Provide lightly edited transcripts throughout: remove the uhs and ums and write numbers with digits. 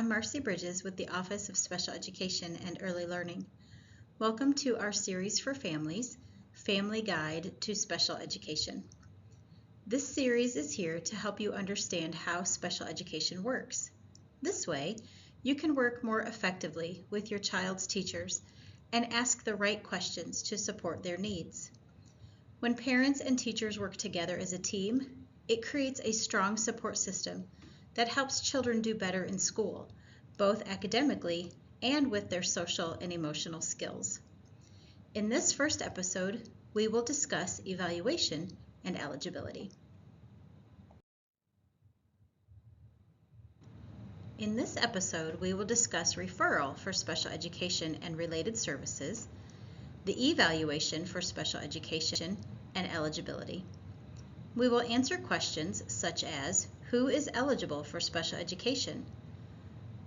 I'm Marcy Bridges with the Office of Special Education and Early Learning. Welcome to our series for families, Family Guide to Special Education. This series is here to help you understand how special education works. This way, you can work more effectively with your child's teachers and ask the right questions to support their needs. When parents and teachers work together as a team, it creates a strong support system that helps children do better in school, both academically and with their social and emotional skills. In this first episode, we will discuss evaluation and eligibility. In this episode, we will discuss referral for special education and related services, the evaluation for special education, and eligibility. We will answer questions such as, who is eligible for special education?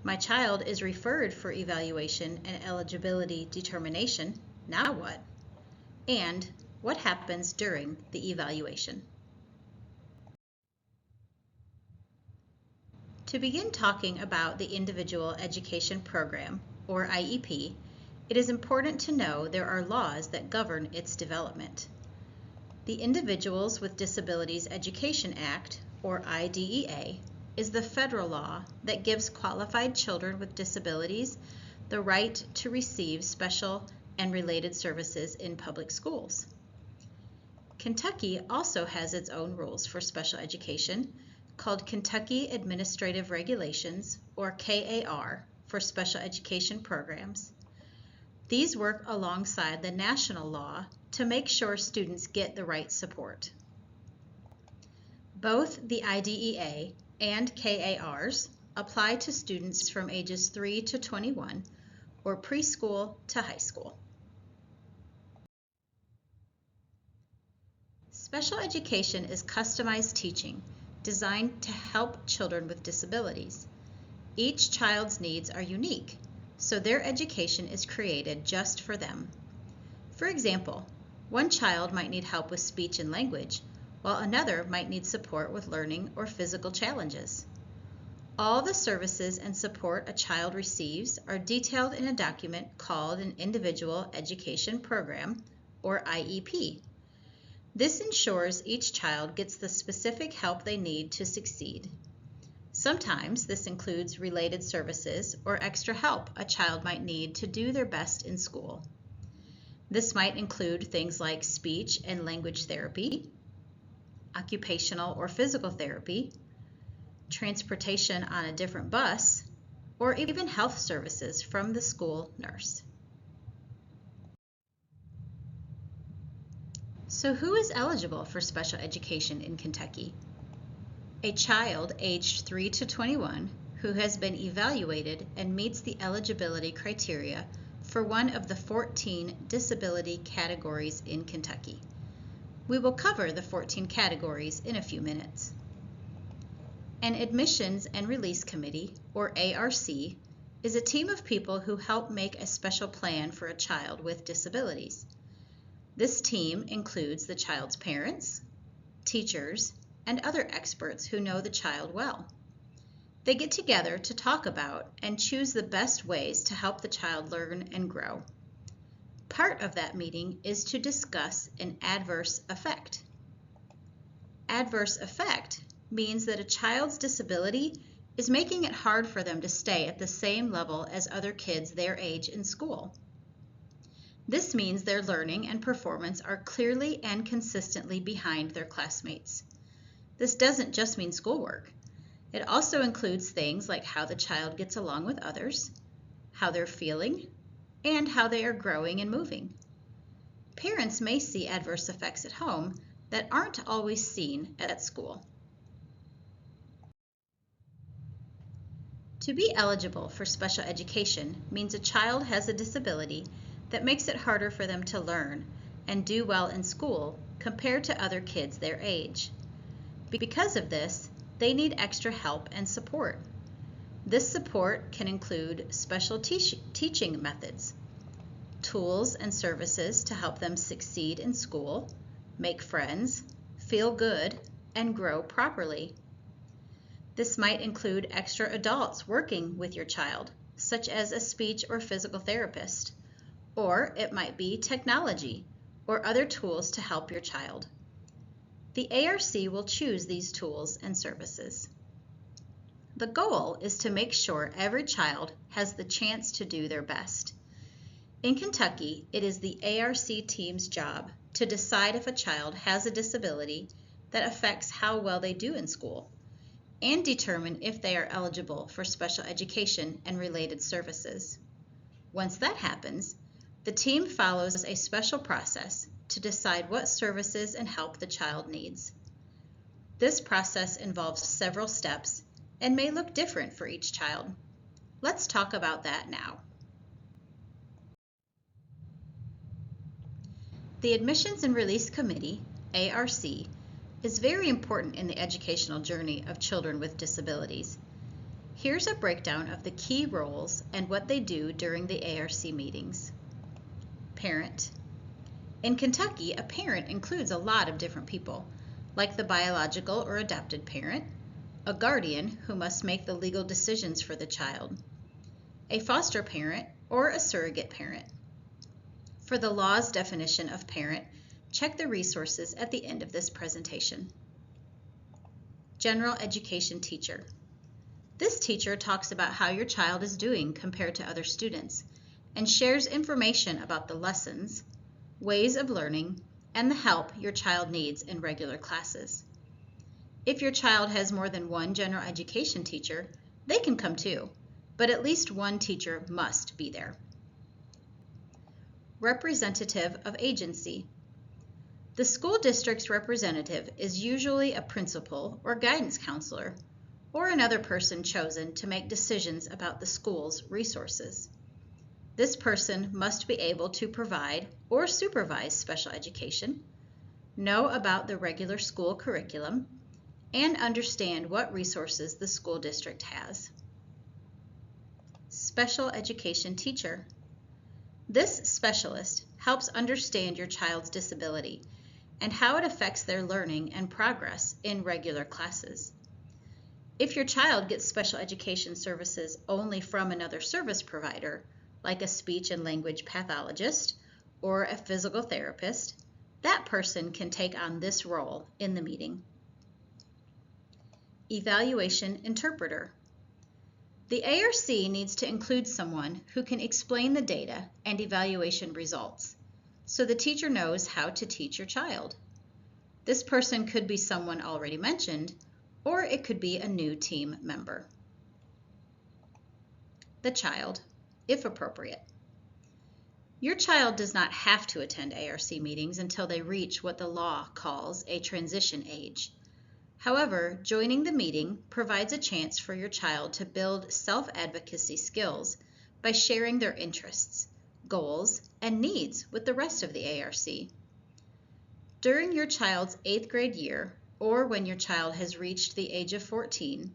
My child is referred for evaluation and eligibility determination. Now what? And what happens during the evaluation? To begin talking about the Individual Education Program, or IEP, it is important to know there are laws that govern its development. The Individuals with Disabilities Education Act, or IDEA, is the federal law that gives qualified children with disabilities the right to receive special and related services in public schools. Kentucky also has its own rules for special education, called Kentucky Administrative Regulations, or KAR, for special education programs. These work alongside the national law to make sure students get the right support. Both the IDEA and KARs apply to students from ages 3 to 21, or preschool to high school. Special education is customized teaching designed to help children with disabilities. Each child's needs are unique, so their education is created just for them. For example, one child might need help with speech and language, while another might need support with learning or physical challenges. All the services and support a child receives are detailed in a document called an Individual Education Program, or IEP. This ensures each child gets the specific help they need to succeed. Sometimes this includes related services or extra help a child might need to do their best in school. This might include things like speech and language therapy, occupational or physical therapy, transportation on a different bus, or even health services from the school nurse. So who is eligible for special education in Kentucky? A child aged 3 to 21 who has been evaluated and meets the eligibility criteria for one of the 14 disability categories in Kentucky. We will cover the 14 categories in a few minutes. An Admissions and Release Committee, or ARC, is a team of people who help make a special plan for a child with disabilities. This team includes the child's parents, teachers, and other experts who know the child well. They get together to talk about and choose the best ways to help the child learn and grow. Part of that meeting is to discuss an adverse effect. Adverse effect means that a child's disability is making it hard for them to stay at the same level as other kids their age in school. This means their learning and performance are clearly and consistently behind their classmates. This doesn't just mean schoolwork. It also includes things like how the child gets along with others, how they're feeling, and how they are growing and moving. Parents may see adverse effects at home that aren't always seen at school. To be eligible for special education means a child has a disability that makes it harder for them to learn and do well in school compared to other kids their age. Because of this, they need extra help and support. This support can include special teaching methods, tools and services to help them succeed in school, make friends, feel good, and grow properly. This might include extra adults working with your child, such as a speech or physical therapist, or it might be technology or other tools to help your child. The ARC will choose these tools and services. The goal is to make sure every child has the chance to do their best. In Kentucky, it is the ARC team's job to decide if a child has a disability that affects how well they do in school, and determine if they are eligible for special education and related services. Once that happens, the team follows a special process to decide what services and help the child needs. This process involves several steps and may look different for each child. Let's talk about that now. The Admissions and Release Committee, ARC, is very important in the educational journey of children with disabilities. Here's a breakdown of the key roles and what they do during the ARC meetings. Parent. In Kentucky, a parent includes a lot of different people, like the biological or adopted parent, a guardian who must make the legal decisions for the child, a foster parent, or a surrogate parent. For the law's definition of parent, check the resources at the end of this presentation. General education teacher. This teacher talks about how your child is doing compared to other students and shares information about the lessons, ways of learning, and the help your child needs in regular classes. If your child has more than one general education teacher, they can come too, but at least one teacher must be there. Representative of agency. The school district's representative is usually a principal or guidance counselor, or another person chosen to make decisions about the school's resources. This person must be able to provide or supervise special education, know about the regular school curriculum, and understand what resources the school district has. Special education teacher. This specialist helps understand your child's disability and how it affects their learning and progress in regular classes. If your child gets special education services only from another service provider, like a speech and language pathologist or a physical therapist, that person can take on this role in the meeting. Evaluation interpreter. The ARC needs to include someone who can explain the data and evaluation results, so the teacher knows how to teach your child. This person could be someone already mentioned, or it could be a new team member. The child, if appropriate. Your child does not have to attend ARC meetings until they reach what the law calls a transition age. However, joining the meeting provides a chance for your child to build self-advocacy skills by sharing their interests, goals, and needs with the rest of the ARC. During your child's 8th grade year, or when your child has reached the age of 14,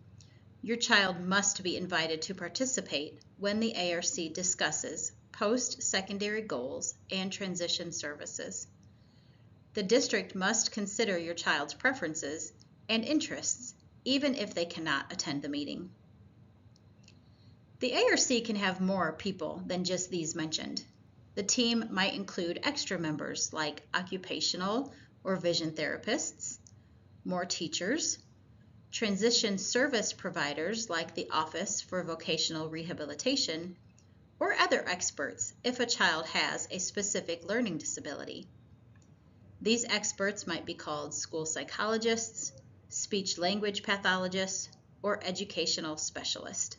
your child must be invited to participate when the ARC discusses post-secondary goals and transition services. The district must consider your child's preferences and interests, even if they cannot attend the meeting. The ARC can have more people than just these mentioned. The team might include extra members like occupational or vision therapists, more teachers, transition service providers like the Office for Vocational Rehabilitation, or other experts if a child has a specific learning disability. These experts might be called school psychologists, speech-language pathologists, or educational specialists.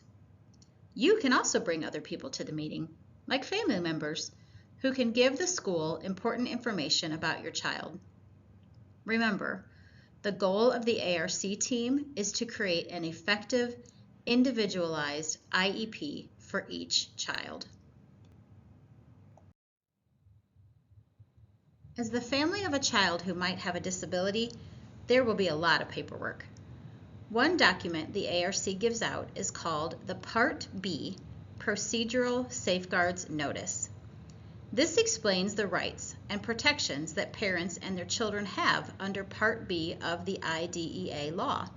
You can also bring other people to the meeting, like family members, who can give the school important information about your child. Remember, the goal of the ARC team is to create an effective, individualized IEP for each child. As the family of a child who might have a disability, there will be a lot of paperwork. One document the ARC gives out is called the Part B Procedural Safeguards Notice. This explains the rights and protections that parents and their children have under Part B of the IDEA law.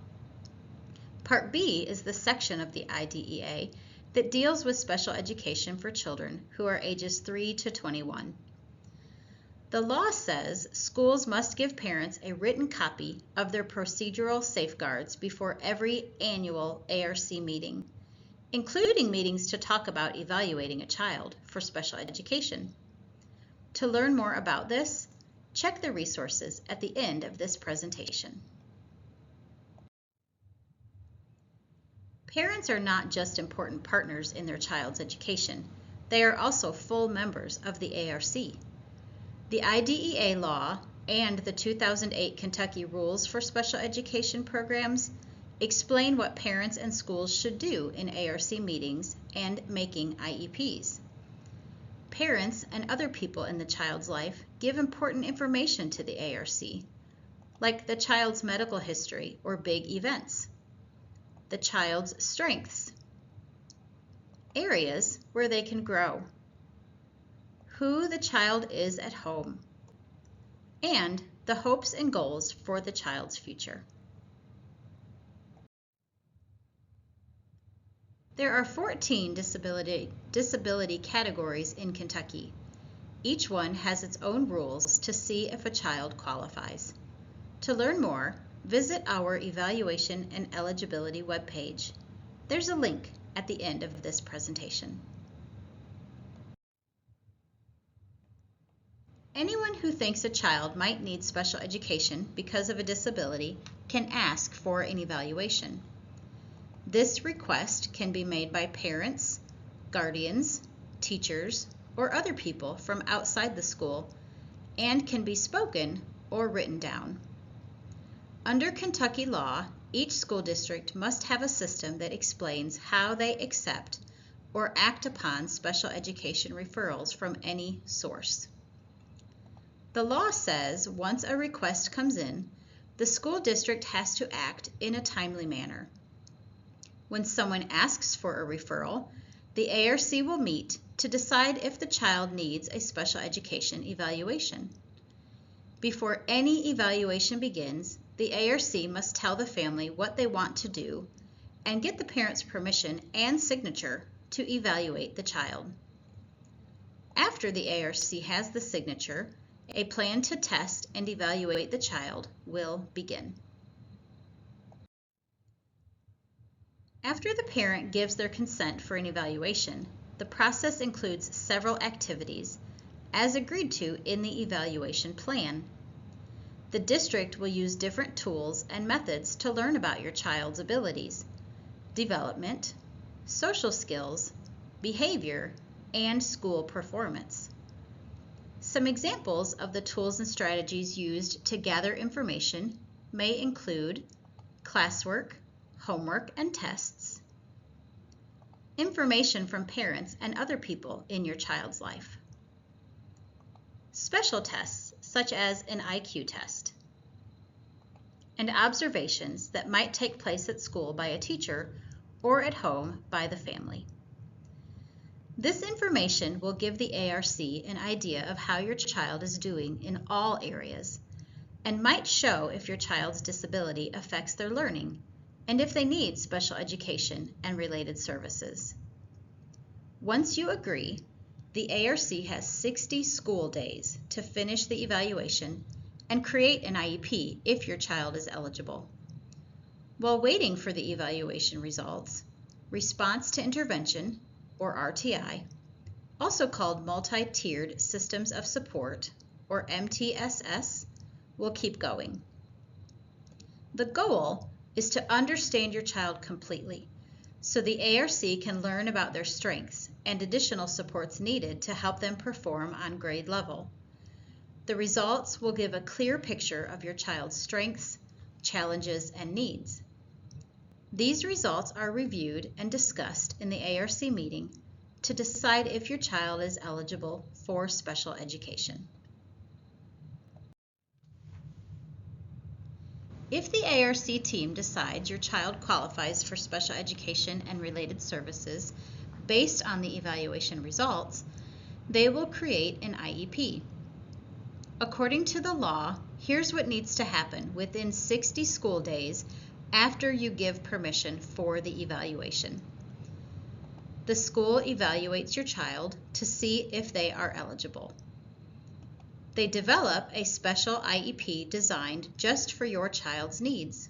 Part B is the section of the IDEA that deals with special education for children who are ages 3 to 21. The law says schools must give parents a written copy of their procedural safeguards before every annual ARC meeting, including meetings to talk about evaluating a child for special education. To learn more about this, check the resources at the end of this presentation. Parents are not just important partners in their child's education, they are also full members of the ARC. The IDEA law and the 2008 Kentucky Rules for Special Education Programs explain what parents and schools should do in ARC meetings and making IEPs. Parents and other people in the child's life give important information to the ARC, like the child's medical history or big events, the child's strengths, areas where they can grow, who the child is at home, and the hopes and goals for the child's future. There are 14 disability categories in Kentucky. Each one has its own rules to see if a child qualifies. To learn more, visit our Evaluation and Eligibility webpage. There's a link at the end of this presentation. Anyone who thinks a child might need special education because of a disability can ask for an evaluation. This request can be made by parents, guardians, teachers, or other people from outside the school and can be spoken or written down. Under Kentucky law, each school district must have a system that explains how they accept or act upon special education referrals from any source. The law says once a request comes in, the school district has to act in a timely manner. When someone asks for a referral, the ARC will meet to decide if the child needs a special education evaluation. Before any evaluation begins, the ARC must tell the family what they want to do and get the parent's permission and signature to evaluate the child. After the ARC has the signature, a plan to test and evaluate the child will begin. After the parent gives their consent for an evaluation, the process includes several activities as agreed to in the evaluation plan. The district will use different tools and methods to learn about your child's abilities, development, social skills, behavior, and school performance. Some examples of the tools and strategies used to gather information may include classwork, homework, and tests, information from parents and other people in your child's life, special tests such as an IQ test, and observations that might take place at school by a teacher or at home by the family. This information will give the ARC an idea of how your child is doing in all areas and might show if your child's disability affects their learning and if they need special education and related services. Once you agree, the ARC has 60 school days to finish the evaluation and create an IEP if your child is eligible. While waiting for the evaluation results, response to intervention, or RTI, also called Multi-Tiered Systems of Support, or MTSS, will keep going. The goal is to understand your child completely, so the ARC can learn about their strengths and additional supports needed to help them perform on grade level. The results will give a clear picture of your child's strengths, challenges, and needs. These results are reviewed and discussed in the ARC meeting to decide if your child is eligible for special education. If the ARC team decides your child qualifies for special education and related services based on the evaluation results, they will create an IEP. According to the law, here's what needs to happen within 60 school days after you give permission for the evaluation. The school evaluates your child to see if they are eligible. They develop a special IEP designed just for your child's needs.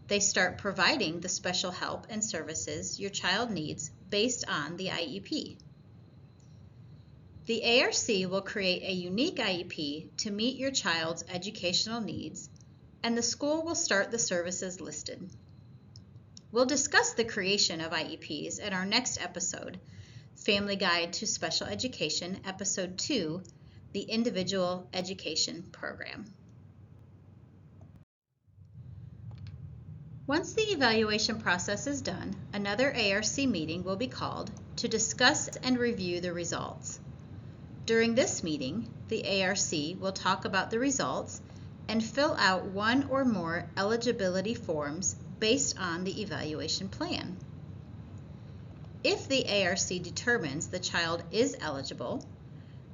They start providing the special help and services your child needs based on the IEP. The ARC will create a unique IEP to meet your child's educational needs, and the school will start the services listed. We'll discuss the creation of IEPs in our next episode, Family Guide to Special Education, Episode 2, the Individual Education Program. Once the evaluation process is done, another ARC meeting will be called to discuss and review the results. During this meeting, the ARC will talk about the results and fill out one or more eligibility forms based on the evaluation plan. If the ARC determines the child is eligible,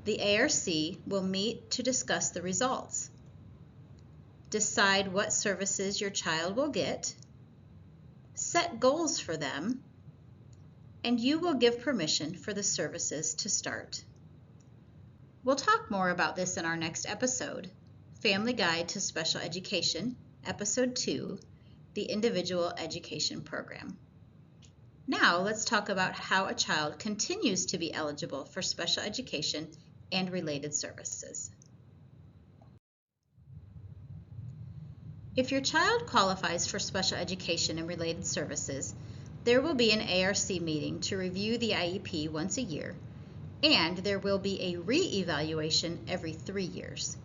the ARC will meet to discuss the results, decide what services your child will get, set goals for them, and you will give permission for the services to start. We'll talk more about this in our next episode, Family Guide to Special Education, Episode 2, the Individual Education Program. Now let's talk about how a child continues to be eligible for special education and related services. If your child qualifies for special education and related services, there will be an ARC meeting to review the IEP once a year, and there will be a re-evaluation every 3 years.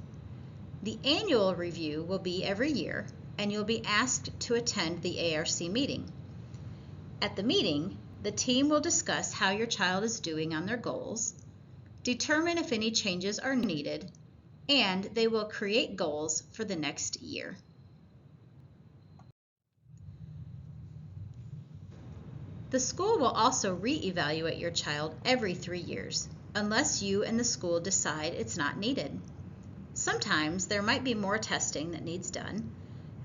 The annual review will be every year, and you'll be asked to attend the ARC meeting. At the meeting, the team will discuss how your child is doing on their goals, determine if any changes are needed, and they will create goals for the next year. The school will also re-evaluate your child every 3 years, unless you and the school decide it's not needed. Sometimes there might be more testing that needs done,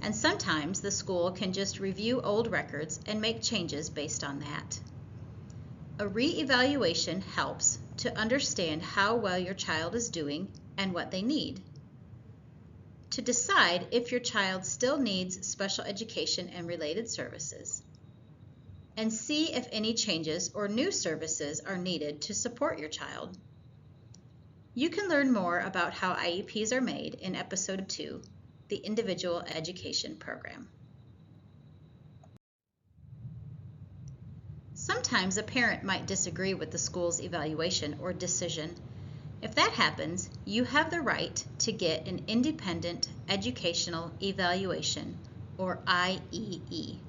and sometimes the school can just review old records and make changes based on that. A re-evaluation helps to understand how well your child is doing and what they need. To decide if your child still needs special education and related services, and see if any changes or new services are needed to support your child. You can learn more about how IEPs are made in Episode 2, the Individual Education Program. Sometimes a parent might disagree with the school's evaluation or decision. If that happens, you have the right to get an Independent Educational Evaluation, or IEE.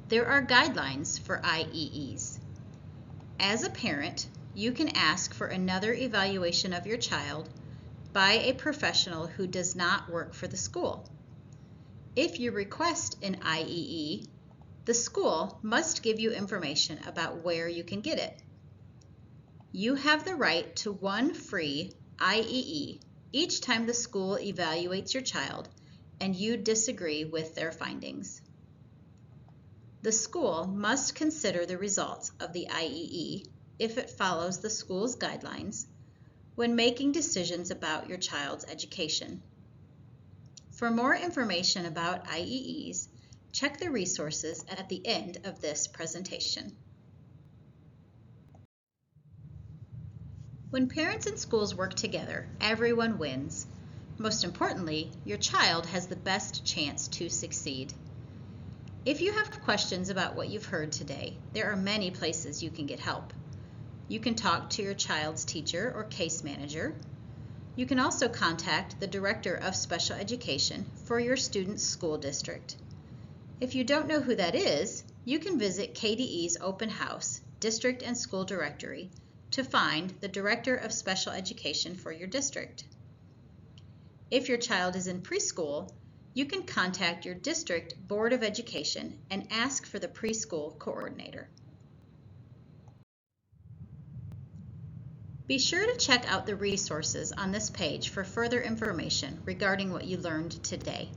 There are guidelines for IEEs. As a parent, you can ask for another evaluation of your child by a professional who does not work for the school. If you request an IEE, the school must give you information about where you can get it. You have the right to one free IEE each time the school evaluates your child and you disagree with their findings. The school must consider the results of the IEE, if it follows the school's guidelines, when making decisions about your child's education. For more information about IEEs, check the resources at the end of this presentation. When parents and schools work together, everyone wins. Most importantly, your child has the best chance to succeed. If you have questions about what you've heard today, there are many places you can get help. You can talk to your child's teacher or case manager. You can also contact the Director of Special Education for your student's school district. If you don't know who that is, you can visit KDE's Open House, District and School Directory to find the Director of Special Education for your district. If your child is in preschool, you can contact your district Board of Education and ask for the preschool coordinator. Be sure to check out the resources on this page for further information regarding what you learned today.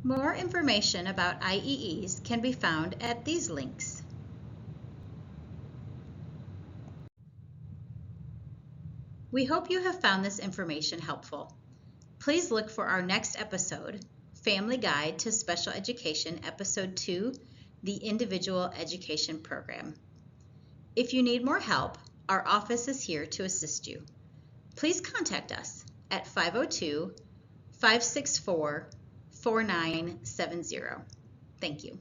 More information about IEEs can be found at these links. We hope you have found this information helpful. Please look for our next episode, Family Guide to Special Education, Episode 2, the Individual Education Program. If you need more help, our office is here to assist you. Please contact us at 502-564-4970. Thank you.